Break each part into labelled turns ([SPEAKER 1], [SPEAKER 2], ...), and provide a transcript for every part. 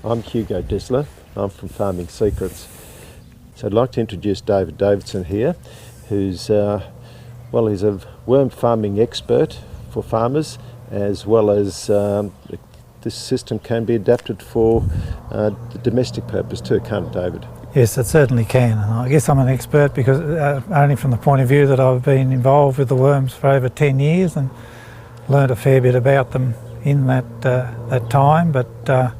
[SPEAKER 1] I'm Hugo Disler. I'm from Farming Secrets. So I'd like to introduce David Davidson here, who's he's a worm farming expert for farmers, as well as this system can be adapted for the domestic purpose too, can't it, David?
[SPEAKER 2] Yes, it certainly can. I guess I'm an expert because only from the point of view that I've been involved with the worms for over 10 years and learned a fair bit about them in that time. But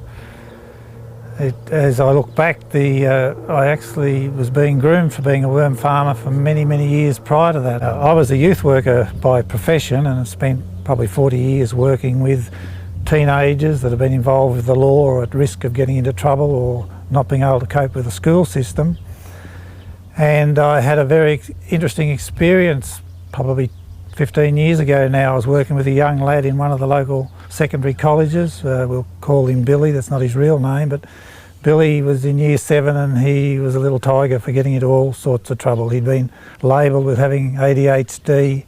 [SPEAKER 2] as I look back, I actually was being groomed for being a worm farmer for many, many years prior to that. I was a youth worker by profession and spent probably 40 years working with teenagers that have been involved with the law or at risk of getting into trouble or not being able to cope with the school system. And I had a very interesting experience probably 15 years ago now. I was working with a young lad in one of the local secondary colleges. We'll call him Billy, that's not his real name, but Billy was in year 7 and he was a little tiger for getting into all sorts of trouble. He'd been labelled with having ADHD,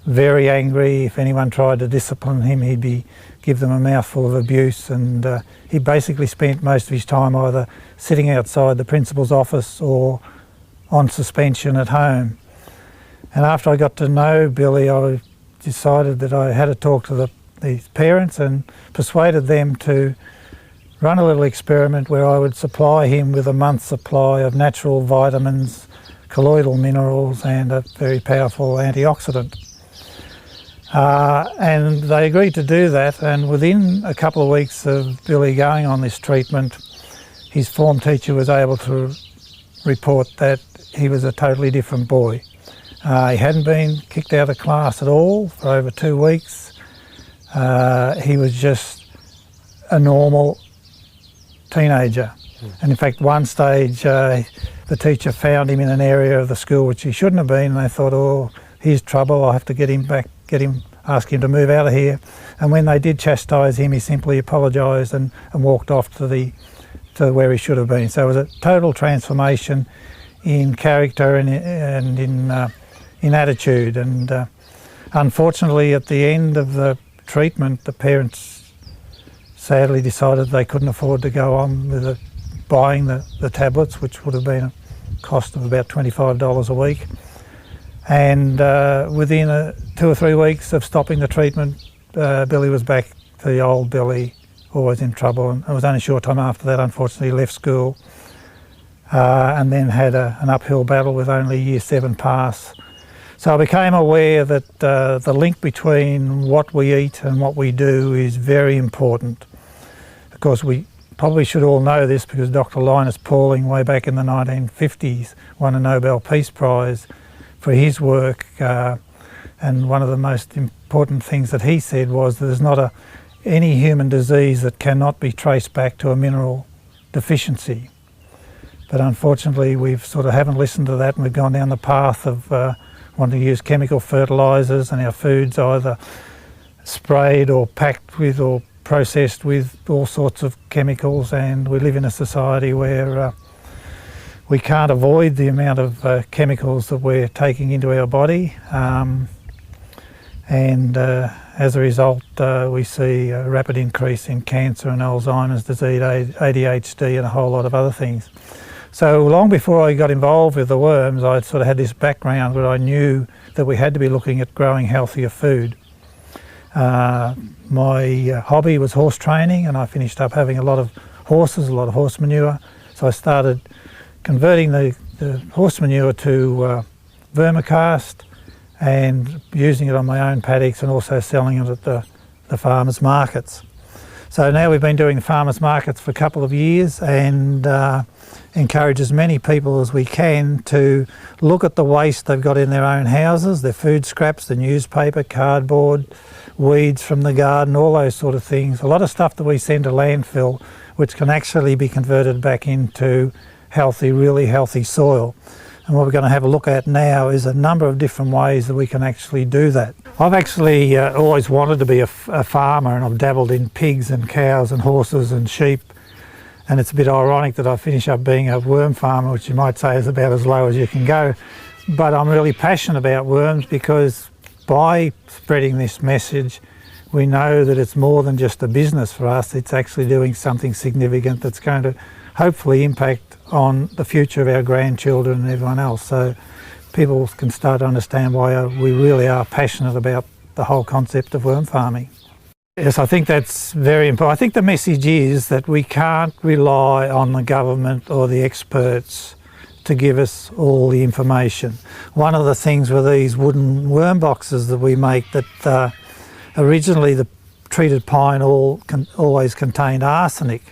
[SPEAKER 2] very angry. If anyone tried to discipline him, he'd give them a mouthful of abuse, and he basically spent most of his time either sitting outside the principal's office or on suspension at home. And after I got to know Billy, I decided that I had to talk to the parents and persuaded them to run a little experiment where I would supply him with a month's supply of natural vitamins, colloidal minerals and a very powerful antioxidant. And they agreed to do that, and within a couple of weeks of Billy going on this treatment, his form teacher was able to report that he was a totally different boy. He hadn't been kicked out of class at all for over 2 weeks. He was just a normal teenager. And in fact, one stage the teacher found him in an area of the school which he shouldn't have been, and they thought, oh, here's trouble, I'll have to ask him to move out of here. And when they did chastise him, he simply apologised and walked off to where he should have been. So it was a total transformation in character and in attitude. And unfortunately, at the end of the treatment, the parents sadly decided they couldn't afford to go on with buying the tablets, which would have been a cost of about $25 a week. And within 2 or 3 weeks of stopping the treatment, Billy was back to the old Billy, always in trouble. And it was only a short time after that, unfortunately, he left school and then had an uphill battle with only year 7 pass. So I became aware that the link between what we eat and what we do is very important. Of course, we probably should all know this because Dr. Linus Pauling, way back in the 1950s, won a Nobel Peace Prize for his work, and one of the most important things that he said was that there's not any human disease that cannot be traced back to a mineral deficiency. But unfortunately we've sort of haven't listened to that, and we've gone down the path of wanting to use chemical fertilisers, and our food's either sprayed or packed with or processed with all sorts of chemicals, and we live in a society where we can't avoid the amount of chemicals that we're taking into our body, and as a result we see a rapid increase in cancer and Alzheimer's disease, ADHD and a whole lot of other things. So long before I got involved with the worms, I sort of had this background where I knew that we had to be looking at growing healthier food. My hobby was horse training, and I finished up having a lot of horses, a lot of horse manure, so I started converting the horse manure to vermicast and using it on my own paddocks and also selling it at the farmers markets. So now we've been doing the farmers markets for a couple of years, and encourage as many people as we can to look at the waste they've got in their own houses, their food scraps, the newspaper, cardboard, weeds from the garden, all those sort of things. A lot of stuff that we send to landfill which can actually be converted back into healthy, really healthy soil. And what we're going to have a look at now is a number of different ways that we can actually do that. I've actually always wanted to be a farmer, and I've dabbled in pigs and cows and horses and sheep, and it's a bit ironic that I finish up being a worm farmer, which you might say is about as low as you can go. But I'm really passionate about worms because by spreading this message we know that it's more than just a business for us. It's actually doing something significant that's going to hopefully impact on the future of our grandchildren and everyone else. So people can start to understand why we really are passionate about the whole concept of worm farming. Yes, I think that's very important. I think the message is that we can't rely on the government or the experts to give us all the information. One of the things with these wooden worm boxes that we make, that originally the treated pine always contained arsenic,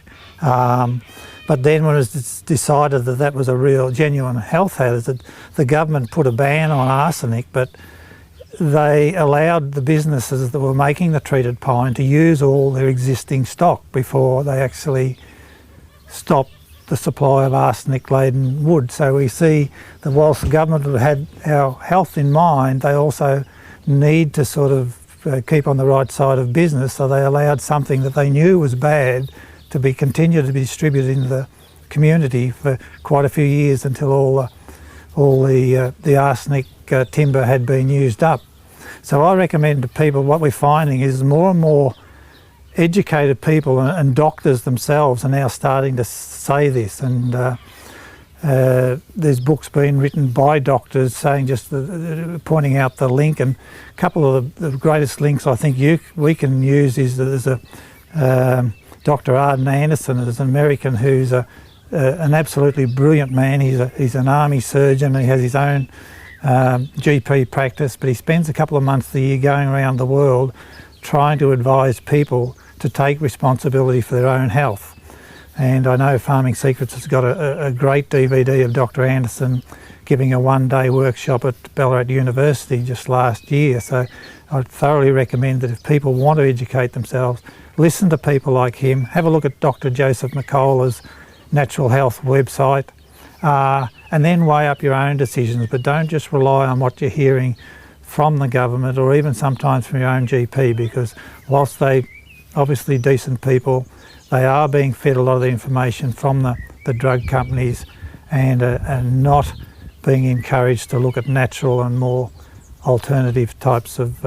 [SPEAKER 2] but then when it was decided that that was a real genuine health hazard, the government put a ban on arsenic, but they allowed the businesses that were making the treated pine to use all their existing stock before they actually stopped the supply of arsenic-laden wood. So we see that whilst the government had our health in mind, they also need to sort of keep on the right side of business, so they allowed something that they knew was bad to be continued to be distributed in the community for quite a few years until all the arsenic timber had been used up. So I recommend to people, what we're finding is more and more educated people and doctors themselves are now starting to say this, and there's books being written by doctors saying, just pointing out the link, and a couple of the greatest links I think we can use is that there's a Dr. Arden Anderson, is an American who's an absolutely brilliant man. He's an army surgeon and he has his own GP practice, but he spends a couple of months of the year going around the world trying to advise people to take responsibility for their own health. And I know Farming Secrets has got a great DVD of Dr. Anderson giving a one-day workshop at Ballarat University just last year. So I'd thoroughly recommend that if people want to educate themselves, listen to people like him, have a look at Dr. Joseph McCullough's Natural Health website, and then weigh up your own decisions, but don't just rely on what you're hearing from the government or even sometimes from your own GP, because whilst they obviously decent people, they are being fed a lot of the information from the drug companies and not being encouraged to look at natural and more alternative types of